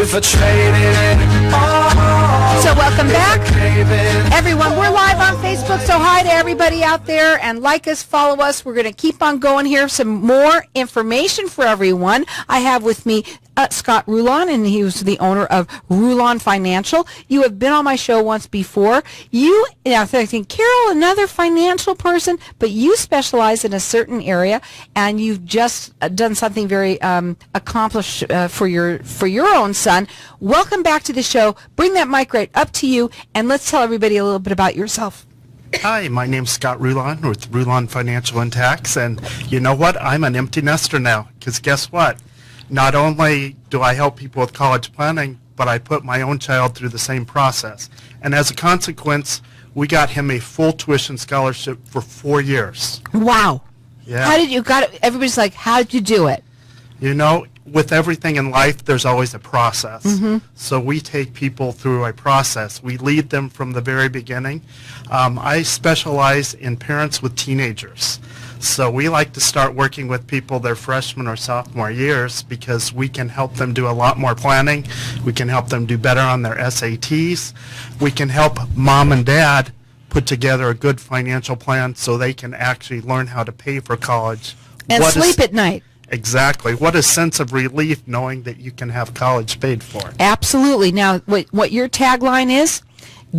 if I traded all. So welcome back, everyone. We're live on Facebook, so hi to everybody out there, and like us, follow us. We're going to keep on going here. Some more information for everyone. I have with me Scott Rulon, and he was the owner of Rulon Financial. You have been on my show once before. I think, Carol, another financial person, but you specialize in a certain area, and you've just done something very accomplished for your own son. Welcome back to the show. Bring that mic right up to you, and let's tell everybody a little bit about yourself. Hi, my name's Scott Rulon with Rulon Financial and Tax, and you know what? I'm an empty nester now, because guess what? Not only do I help people with college planning, but I put my own child through the same process. And as a consequence, we got him a full tuition scholarship for 4 years. Wow. Yeah. How did you got it? Everybody's like, how did you do it? You know, with everything in life, there's always a process. Mm-hmm. So we take people through a process. We lead them from the very beginning. I specialize in parents with teenagers. So we like to start working with people their freshman or sophomore years because we can help them do a lot more planning. We can help them do better on their SATs. We can help mom and dad put together a good financial plan so they can actually learn how to pay for college. And sleep at night. Exactly. What a sense of relief knowing that you can have college paid for. Absolutely. Now, what your tagline is,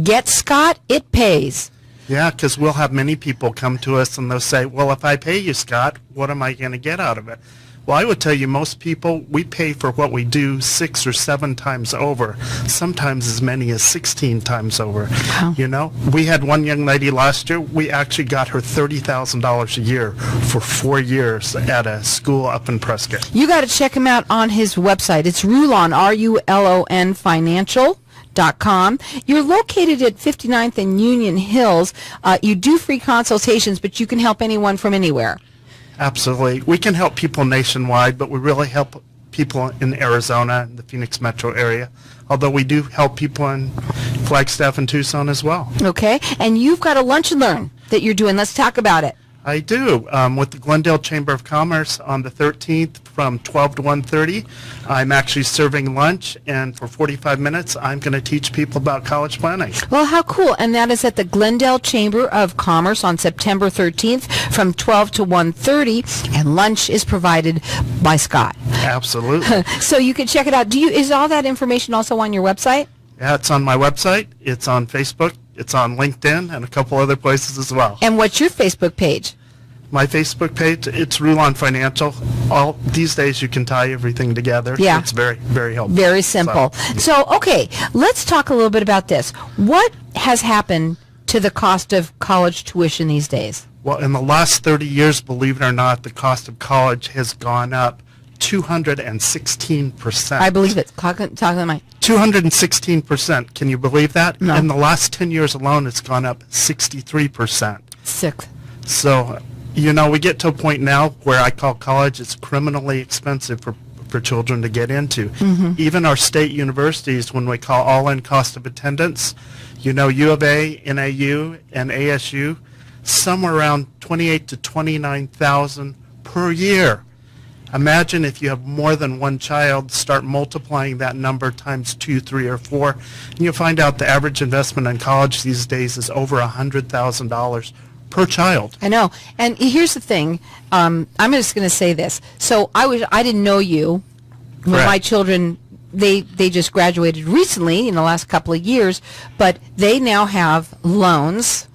get Scott, it pays. Yeah, because we'll have many people come to us and they'll say, well, if I pay you, Scott, what am I going to get out of it? Well, I would tell you most people, we pay for what we do 6 or 7 times over, sometimes as many as 16 times over. Wow. You know, we had one young lady last year, we actually got her $30,000 a year for 4 years at a school up in Prescott. You got to check him out on his website. It's Rulon, R-U-L-O-N Financial.com. You're located at 59th and Union Hills. You do free consultations, but you can help anyone from anywhere. Absolutely. We can help people nationwide, but we really help people in Arizona, the Phoenix metro area, although we do help people in Flagstaff and Tucson as well. Okay. And you've got a lunch and learn that you're doing. Let's talk about it. I do. With the Glendale Chamber of Commerce on the 13th from 12 to 1:30. I'm actually serving lunch, and for 45 minutes, I'm going to teach people about college planning. Well, how cool. And that is at the Glendale Chamber of Commerce on September 13th from 12 to 1:30, and lunch is provided by Scott. Absolutely. So you can check it out. Is all that information also on your website? Yeah, it's on my website. It's on Facebook. It's on LinkedIn and a couple other places as well. And what's your Facebook page? My Facebook page, it's Rulon Financial. All these days you can tie everything together. Yeah. It's very, very helpful. Very simple. So, okay, let's talk a little bit about this. What has happened to the cost of college tuition these days? Well, in the last 30 years, believe it or not, the cost of college has gone up 216%. I believe it. Talk to the mic. 216%. Can you believe that? No. In the last 10 years alone, it's gone up 63%. Sick. So, you know, we get to a point now where I call college, it's criminally expensive for children to get into. Mm-hmm. Even our state universities, when we call all-in cost of attendance, you know, U of A, NAU, and ASU, somewhere around $28,000 to $29,000 per year. Imagine if you have more than one child, start multiplying that number times 2, 3, or 4, and you'll find out the average investment in college these days is over $100,000 per child. I know. And here's the thing. I'm just going to say this. So I didn't know you when Correct. my children, they just graduated recently in the last couple of years, but they now have loans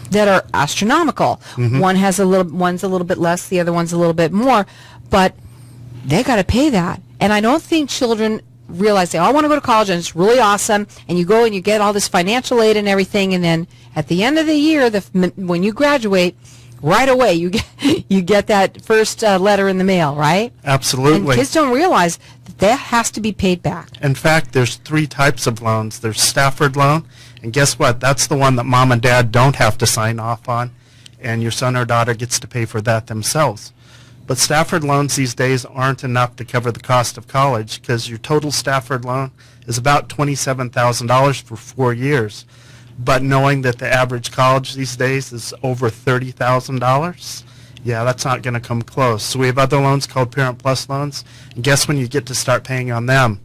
that are astronomical. Mm-hmm. One's a little bit less, the other one's a little bit more, but they got to pay that. And I don't think children realize they all want to go to college and it's really awesome, and you go and you get all this financial aid and everything, and then at the end of the year, when you graduate, right away you get that first letter in the mail, right? Absolutely. And kids don't realize that has to be paid back. In fact, there's 3 types of loans. There's Stafford loan, and guess what? That's the one that mom and dad don't have to sign off on, and your son or daughter gets to pay for that themselves. But Stafford loans these days aren't enough to cover the cost of college because your total Stafford loan is about $27,000 for 4 years. But knowing that the average college these days is over $30,000, yeah, that's not going to come close. So we have other loans called Parent Plus loans, and guess when you get to start paying on them?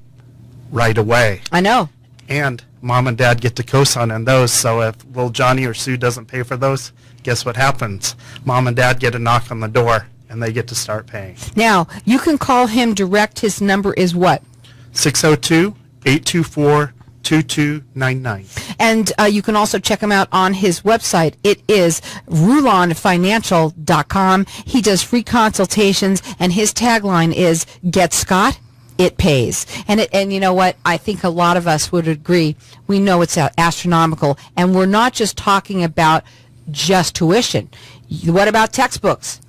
right away. I know. And mom and dad get to co-sign on those. So if little Johnny or Sue doesn't pay for those, guess what happens? Mom and dad get a knock on the door, and they get to start paying. Now, you can call him direct. His number is what? 602-824-2299. And you can also check him out on his website. It is rulonfinancial.com. He does free consultations, and his tagline is, "Get Scott, it pays." And you know what? I think a lot of us would agree. We know it's astronomical, and we're not just talking about just tuition. What about textbooks?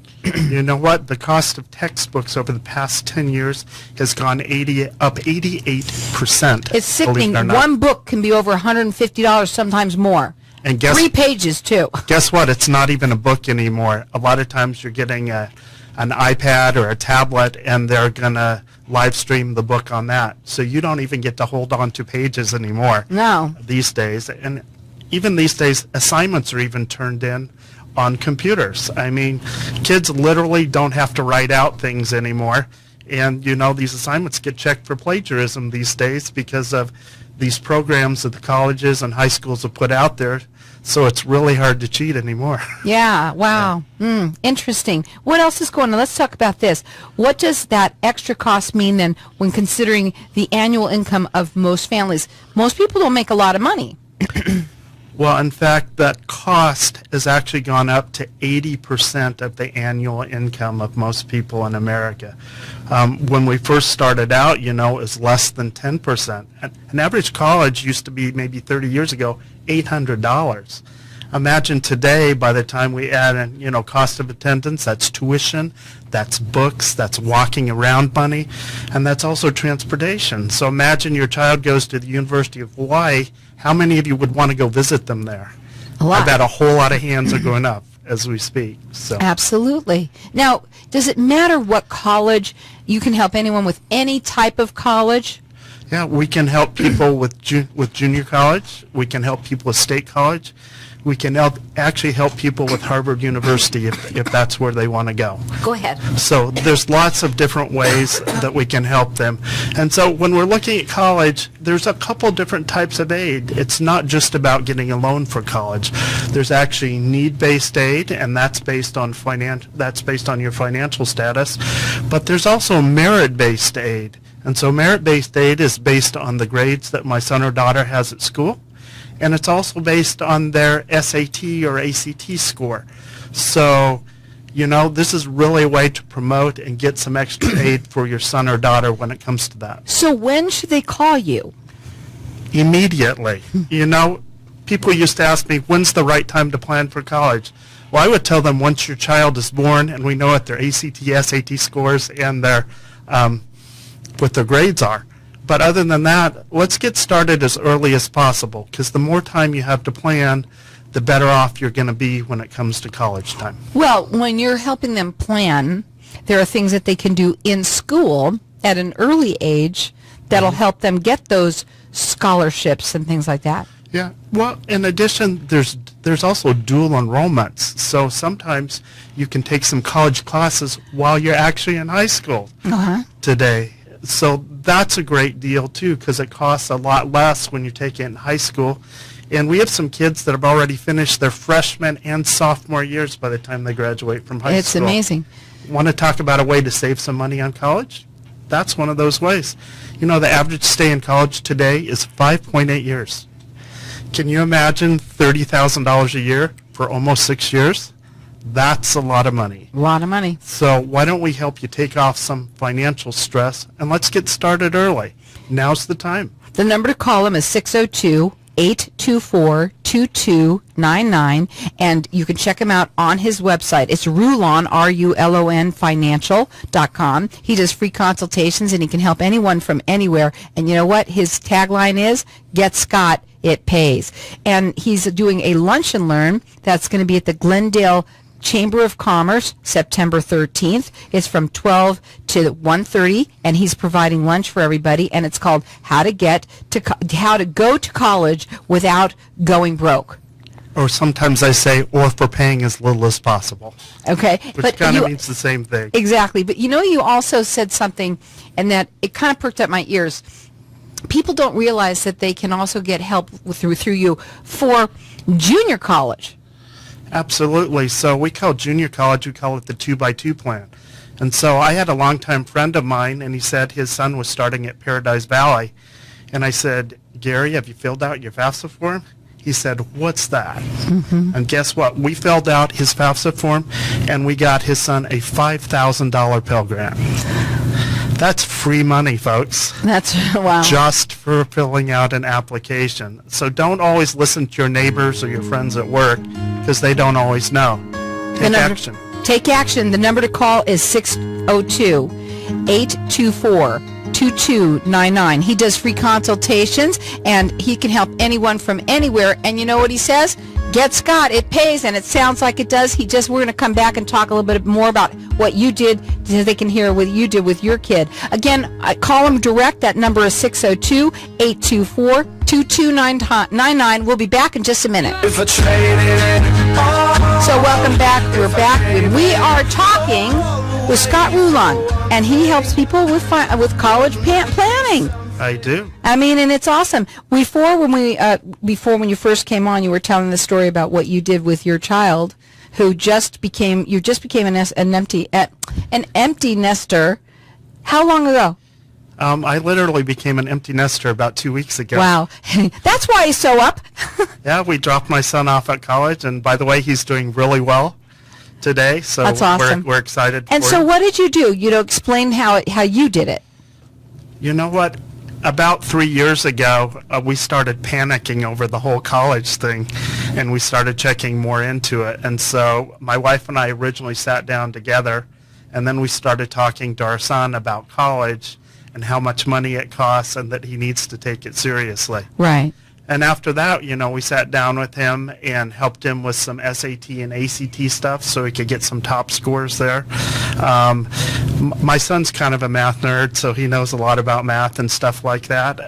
You know what? The cost of textbooks over the past 10 years has gone up 88%. It's sickening. believe it or not. One book can be over $150, sometimes more. And 3 pages, too. Guess what? It's not even a book anymore. A lot of times you're getting an iPad or a tablet, and they're going to live stream the book on that. So you don't even get to hold on to pages anymore. No. These days. And even these days, assignments are even turned in on computers. I mean, kids literally don't have to write out things anymore. And, you know, these assignments get checked for plagiarism these days because of these programs that the colleges and high schools have put out there. So it's really hard to cheat anymore. Yeah, wow. Interesting. What else is going on? Let's talk about this. What does that extra cost mean then when considering the annual income of most families? Most people don't make a lot of money. Well, in fact, that cost has actually gone up to 80% of the annual income of most people in America. When we first started out, you know, it was less than 10%. An average college used to be maybe 30 years ago, $800. Imagine today, by the time we add in, you know, cost of attendance, that's tuition, that's books, that's walking around money, and that's also transportation. So imagine your child goes to the University of Hawaii. How many of you would want to go visit them there? A lot. I bet a whole lot of hands are going up as we speak. So Absolutely. Now, does it matter what college? You can help anyone with any type of college? yeah, we can help people with junior college. We can help people with state college. We can actually help people with Harvard University if that's where they want to go. Go ahead. So there's lots of different ways that we can help them. And so when we're looking at college, there's a couple different types of aid. It's not just about getting a loan for college. There's actually need-based aid, and that's based on your financial status. But there's also merit-based aid. And so merit-based aid is based on the grades that my son or daughter has at school. And it's also based on their SAT or ACT score. So, you know, this is really a way to promote and get some extra aid for your son or daughter when it comes to that. So when should they call you? Immediately. You know, people used to ask me, when's the right time to plan for college? Well, I would tell them once your child is born and we know what their ACT, SAT scores and their what their grades are. But other than that, let's get started as early as possible, because the more time you have to plan, the better off you're going to be when it comes to college time. Well, when you're helping them plan, there are things that they can do in school at an early age that'll help them get those scholarships and things like that. Yeah. Well, in addition, there's also dual enrollments. So sometimes you can take some college classes while you're actually in high school today. So that's a great deal, too, because it costs a lot less when you take it in high school. And we have some kids that have already finished their freshman and sophomore years by the time they graduate from high school. It's amazing. Want to talk about a way to save some money on college? That's one of those ways. You know, the average stay in college today is 5.8 years. Can you imagine $30,000 a year for almost 6 years? That's a lot of money. A lot of money. So why don't we help you take off some financial stress, and let's get started early. Now's the time. The number to call them is 602-824-2299, and you can check him out on his website. It's Rulon, R-U-L-O-N, financial.com. He does free consultations, and he can help anyone from anywhere. And you know what? His tagline is, Get Scott, it pays. And he's doing a lunch and learn that's going to be at the Glendale Chamber of Commerce, September 13th. It's from 12 to 1:30, and he's providing lunch for everybody, and it's called How to Go to College Without Going Broke. Or sometimes I say, or for paying as little as possible. Okay. Which kind of means the same thing. Exactly. But you know, you also said something, and that it kind of perked up my ears. people don't realize that they can also get help through you for junior college. Absolutely. So we call junior college, we call it the 2x2 plan. And so I had a longtime friend of mine, and he said his son was starting at Paradise Valley. And I said, Gary, have you filled out your FAFSA form? He said, what's that? And guess what? We filled out his FAFSA form, and we got his son a $5,000 Pell Grant. That's free money, folks. That's, wow. Just for filling out an application. So don't always listen to your neighbors or your friends at work, because they don't always know. Take action. Take action. The number to call is 602-824-2299. He does free consultations, and he can help anyone from anywhere. And you know what he says? Get Scott. It pays, and it sounds like it does. We're going to come back and talk a little bit more about what you did, so they can hear what you did with your kid. Again, call him direct. That number is 602-824-2299. We'll be back in just a minute. If I traded it all. So welcome back. We're back. We are talking with Scott Rulon, and he helps people with college planning. I do. I mean, and it's awesome. Before when you first came on, you were telling the story about what you did with your child, who just became an empty nester. How long ago? I literally became an empty nester about 2 weeks ago. Wow. That's why he's so up. Yeah, we dropped my son off at college, and by the way, he's doing really well today. So that's awesome. We're excited. And so, what did you do? Explain how you did it. You know what? About 3 years ago, we started panicking over the whole college thing, and we started checking more into it. And so my wife and I originally sat down together, and then we started talking to our son about college and how much money it costs and that he needs to take it seriously. Right. And after that, we sat down with him and helped him with some SAT and ACT stuff so he could get some top scores there. My son's kind of a math nerd, so he knows a lot about math and stuff like that.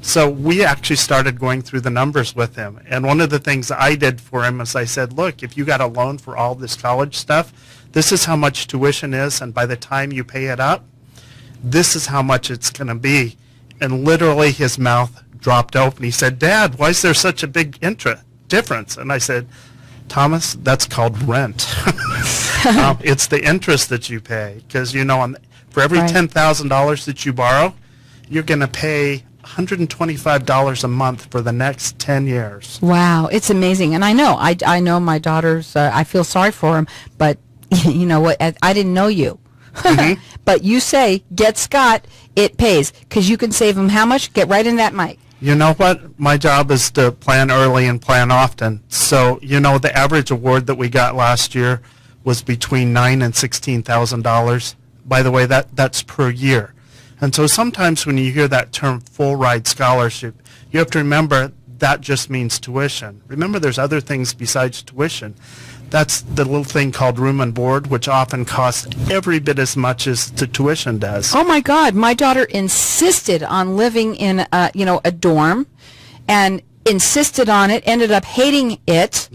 So we actually started going through the numbers with him. And one of the things I did for him is I said, look, if you got a loan for all this college stuff, this is how much tuition is, and by the time you pay it up, this is how much it's going to be. And literally his mouth dropped open. He said, Dad, why is there such a big difference? And I said, Thomas, that's called rent. It's the interest that you pay. Because, for every $10,000 that you borrow, you're going to pay $125 a month for the next 10 years. Wow, it's amazing. And I know my daughters, I feel sorry for them, but you know what, I didn't know you. Mm-hmm. But you say, get Scott, it pays. Because you can save them how much? Get right in that mic. You know what? My job is to plan early and plan often. So, the average award that we got last year was between $9,000 and $16,000. By the way, that's per year. And so sometimes when you hear that term full ride scholarship, you have to remember that just means tuition. Remember, there's other things besides tuition. That's the little thing called room and board, which often costs every bit as much as the tuition does. Oh my God! My daughter insisted on living in a dorm, and insisted on it. Ended up hating it,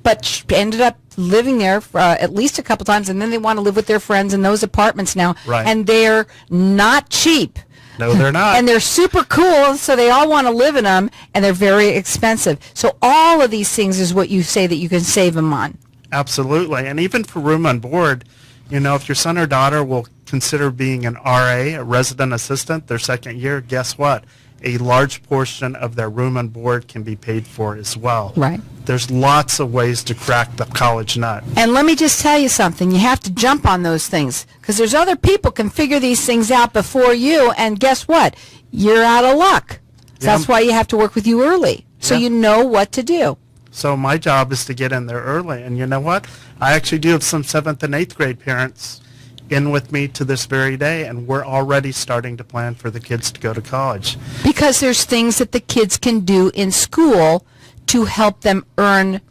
but ended up living there for, at least a couple times, and then they want to live with their friends in those apartments now, right. And they're not cheap. No, they're not. And they're super cool, so they all want to live in them, and they're very expensive. So all of these things is what you say that you can save them on. Absolutely. And even for room and board, if your son or daughter will consider being an RA, a resident assistant, their second year, guess what? A large portion of their room and board can be paid for as well. Right. There's lots of ways to crack the college nut. And let me just tell you something. You have to jump on those things because there's other people can figure these things out before you, and guess what? You're out of luck. So that's why you have to work with you early so you know what to do. So my job is to get in there early. And you know what? I actually do have some 7th and 8th grade parents in with me to this very day, and we're already starting to plan for the kids to go to college. Because there's things that the kids can do in school to help them earn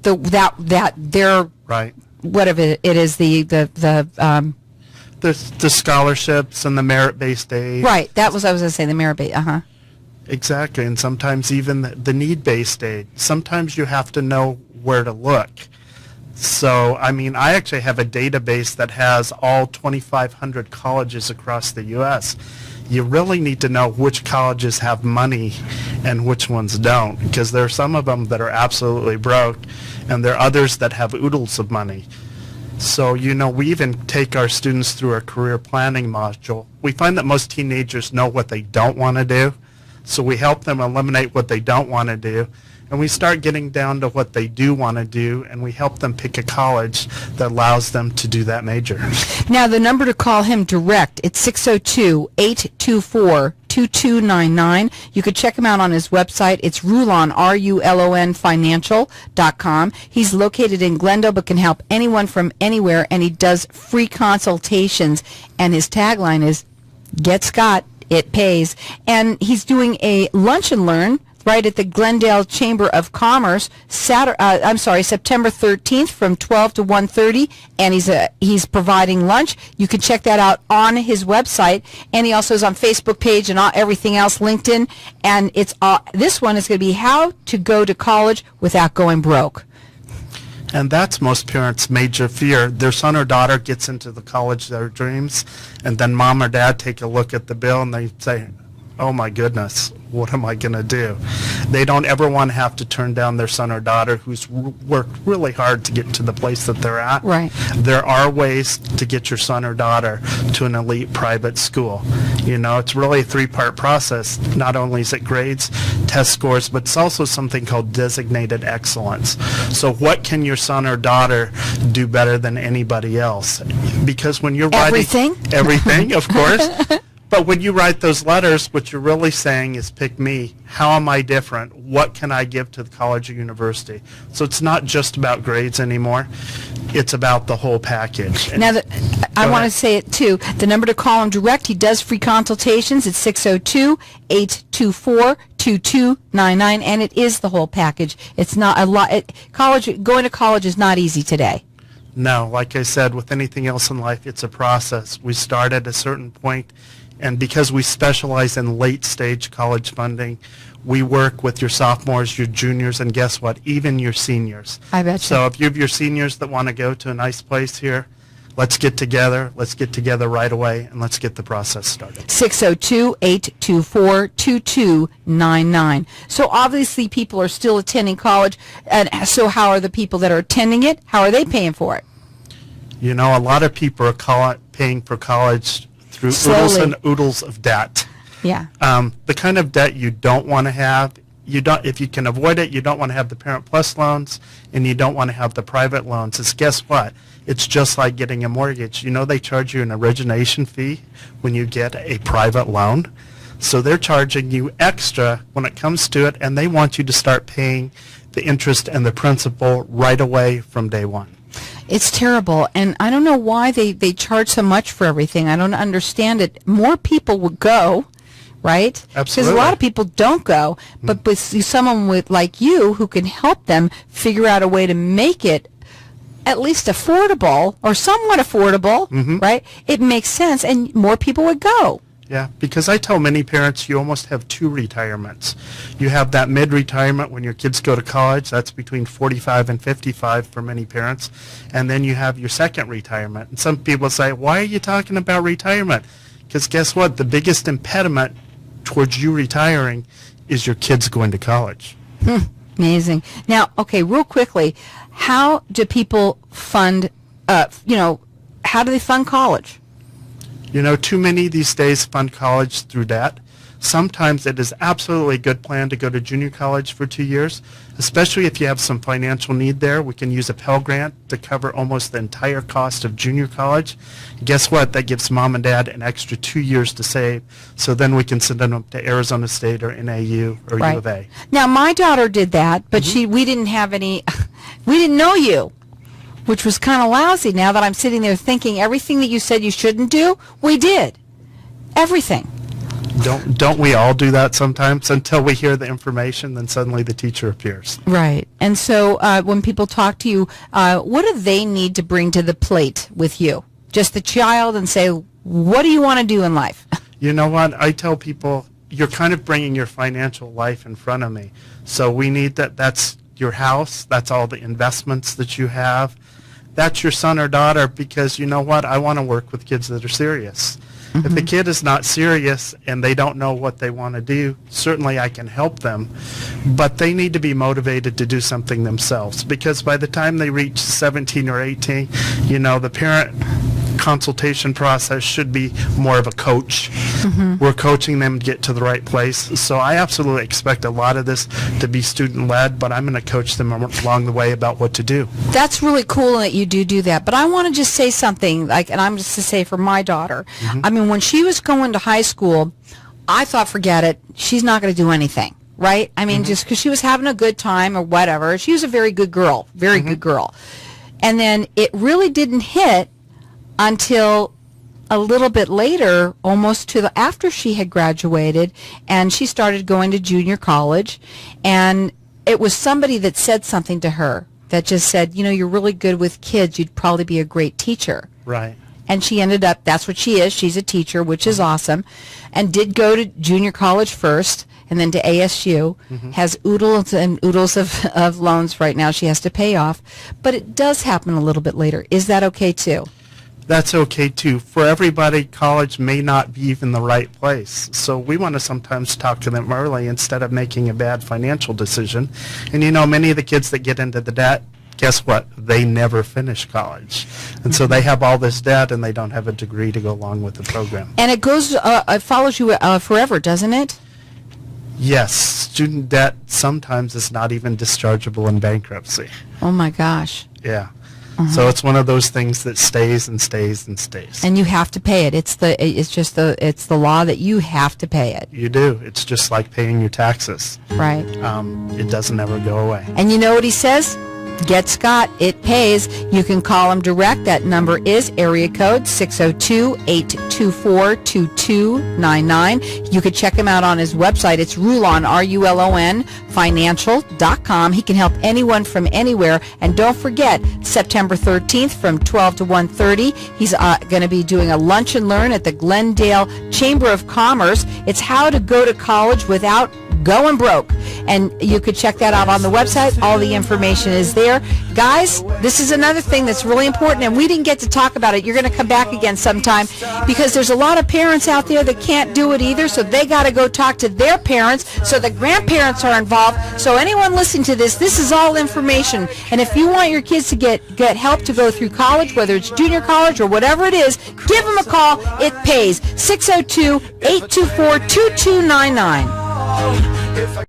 their right. Whatever it is, the scholarships and the merit-based aid. Right. That was I was going to say, the merit-based. Exactly, and sometimes even the need-based aid. Sometimes you have to know where to look. So, I actually have a database that has all 2,500 colleges across the U.S. you really need to know which colleges have money and which ones don't, because there are some of them that are absolutely broke, and there are others that have oodles of money. So, we even take our students through a career planning module. We find that most teenagers know what they don't want to do, so we help them eliminate what they don't want to do, and we start getting down to what they do want to do, and we help them pick a college that allows them to do that major. Now, the number to call him direct, it's 602-824-2299. You could check him out on his website. It's Rulon, R-U-L-O-N, financial.com. He's located in Glendale, but can help anyone from anywhere, and he does free consultations. And his tagline is, "Get Scott, it pays." And he's doing a lunch and learn right at the Glendale Chamber of Commerce, September 13th from 12 to 1:30, and he's providing lunch. You can check that out on his website, and he also is on Facebook page and everything else, LinkedIn, and this one is going to be how to go to college without going broke. And that's most parents' major fear. Their son or daughter gets into the college of their dreams, and then mom or dad take a look at the bill and they say, oh my goodness, what am I going to do? They don't ever want to have to turn down their son or daughter who's worked really hard to get to the place that they're at. Right. There are ways to get your son or daughter to an elite private school. It's really a three-part process. Not only is it grades, test scores, but it's also something called designated excellence. So what can your son or daughter do better than anybody else? Because when you're writing... Everything, of course. But when you write those letters, what you're really saying is, pick me. How am I different? What can I give to the college or university? So it's not just about grades anymore. It's about the whole package. Now, I want to say it too. The number to call him direct, he does free consultations. It's 602-824-2299, and it is the whole package. It's not a lot. Going to college is not easy today. No, like I said, with anything else in life, it's a process. We start at a certain point, and because we specialize in late-stage college funding, we work with your sophomores, your juniors, and guess what? Even your seniors. I bet you. So if you have your seniors that want to go to a nice place here, let's get together. Let's get together right away, and let's get the process started. 602-824-2299. So obviously people are still attending college, and so how are the people that are attending it? How are they paying for it? A lot of people are paying for college through oodles and oodles of debt. Yeah. The kind of debt you don't want to have, if you can avoid it, you don't want to have the Parent Plus loans, and you don't want to have the private loans. It's guess what? It's just like getting a mortgage. They charge you an origination fee when you get a private loan. So they're charging you extra when it comes to it, and they want you to start paying the interest and the principal right away from day one. It's terrible, and I don't know why they charge so much for everything. I don't understand it. More people would go, right? Absolutely. Because a lot of people don't go, but with someone like you who can help them figure out a way to make it at least affordable or somewhat affordable, right? It makes sense, and more people would go. Yeah, because I tell many parents you almost have two retirements. You have that mid-retirement when your kids go to college. That's between 45 and 55 for many parents. And then you have your second retirement. And some people say, why are you talking about retirement? Because guess what? The biggest impediment towards you retiring is your kids going to college. Amazing. Now, okay, real quickly, how do people fund, how do they fund college? Too many these days fund college through debt. Sometimes it is absolutely a good plan to go to junior college for 2 years, especially if you have some financial need there. We can use a Pell Grant to cover almost the entire cost of junior college. Guess what? That gives mom and dad an extra 2 years to save, so then we can send them up to Arizona State or NAU or U of A. Now, my daughter did that, but we didn't have any, we didn't know you, which was kind of lousy. Now that I'm sitting there thinking everything that you said you shouldn't do, we did. Everything. Don't we all do that sometimes? Until we hear the information, then suddenly the teacher appears. Right. And so when people talk to you, what do they need to bring to the plate with you? Just the child, and say, what do you want to do in life? You know what? I tell people, you're kind of bringing your financial life in front of me. So we need that. That's your house. That's all the investments that you have. That's your son or daughter, because you know what? I want to work with kids that are serious. If the kid is not serious and they don't know what they want to do, certainly I can help them, but they need to be motivated to do something themselves, because by the time they reach 17 or 18, the parent consultation process should be more of a coach. We're coaching them to get to the right place. So I absolutely expect a lot of this to be student-led, but I'm going to coach them along the way about what to do. That's really cool that you do that. But I want to just say something, and I'm just to say for my daughter. I mean, when she was going to high school, I thought, forget it, she's not going to do anything, right? I mean, just because she was having a good time or whatever. She was a very good girl, very good girl. And then it really didn't hit until a little bit later, almost after she had graduated, and she started going to junior college, and it was somebody that said something to her that just said, you're really good with kids, you'd probably be a great teacher. Right. And she ended up, that's what she is, she's a teacher, which is awesome, and did go to junior college first, and then to ASU, has oodles and oodles of loans right now she has to pay off, but it does happen a little bit later. Is that okay too? That's okay too. For everybody, college may not be even the right place. So we want to sometimes talk to them early instead of making a bad financial decision. And many of the kids that get into the debt, guess what? They never finish college. And so they have all this debt and they don't have a degree to go along with the program. And it follows you forever, doesn't it? Yes. Student debt sometimes is not even dischargeable in bankruptcy. Oh my gosh. Yeah. So it's one of those things that stays and stays and stays. And you have to pay it. It's the law that you have to pay it. You do. It's just like paying your taxes. Right. It doesn't ever go away. And you know what he says? Get Scott. It pays. You can call him direct. That number is area code 602-824-2299. You could check him out on his website. It's Rulon, R-U-L-O-N, financial.com. He can help anyone from anywhere. And don't forget, September 13th from 12 to 1:30, he's going to be doing a lunch and learn at the Glendale Chamber of Commerce. It's how to go to college without going broke. And you could check that out on the website. All the information is there. Guys, this is another thing that's really important, and we didn't get to talk about it. You're going to come back again sometime, because there's a lot of parents out there that can't do it either, so they got to go talk to their parents, so the grandparents are involved. So anyone listening to this is all information. And if you want your kids to get help to go through college, whether it's junior college or whatever it is, give them a call. It pays. 602-824-2299.